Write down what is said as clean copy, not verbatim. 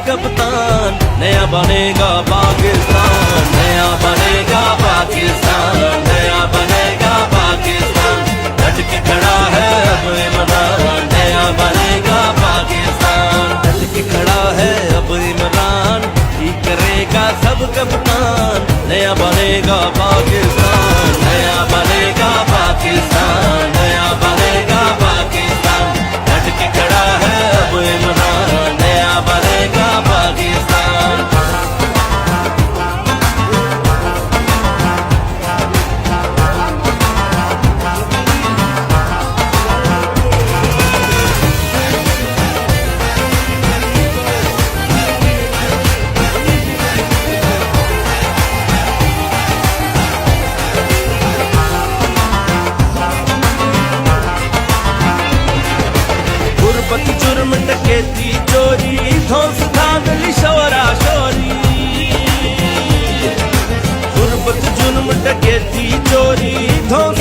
कप्तान, नया बनेगा पाकिस्तान, नया बनेगा पाकिस्तान, नया बनेगा पाकिस्तान। डट के खड़ा है अब इमरान, नया बनेगा पाकिस्तान। डट के खड़ा है अब इमरान, ठीक करेगा सब कप्तान, नया बनेगा पाकिस्तान, नया बनेगा पाकिस्तान, नया बनेगा पाकिस्तान। डट के खड़ा है अब इमरान, नया बनेगा पाकिस्तान। गुरबत जुर्म डकैती चोरी, धौंस धांधली शोरा शोरी। गुरबत जुर्म डकैती चोरी, धौंस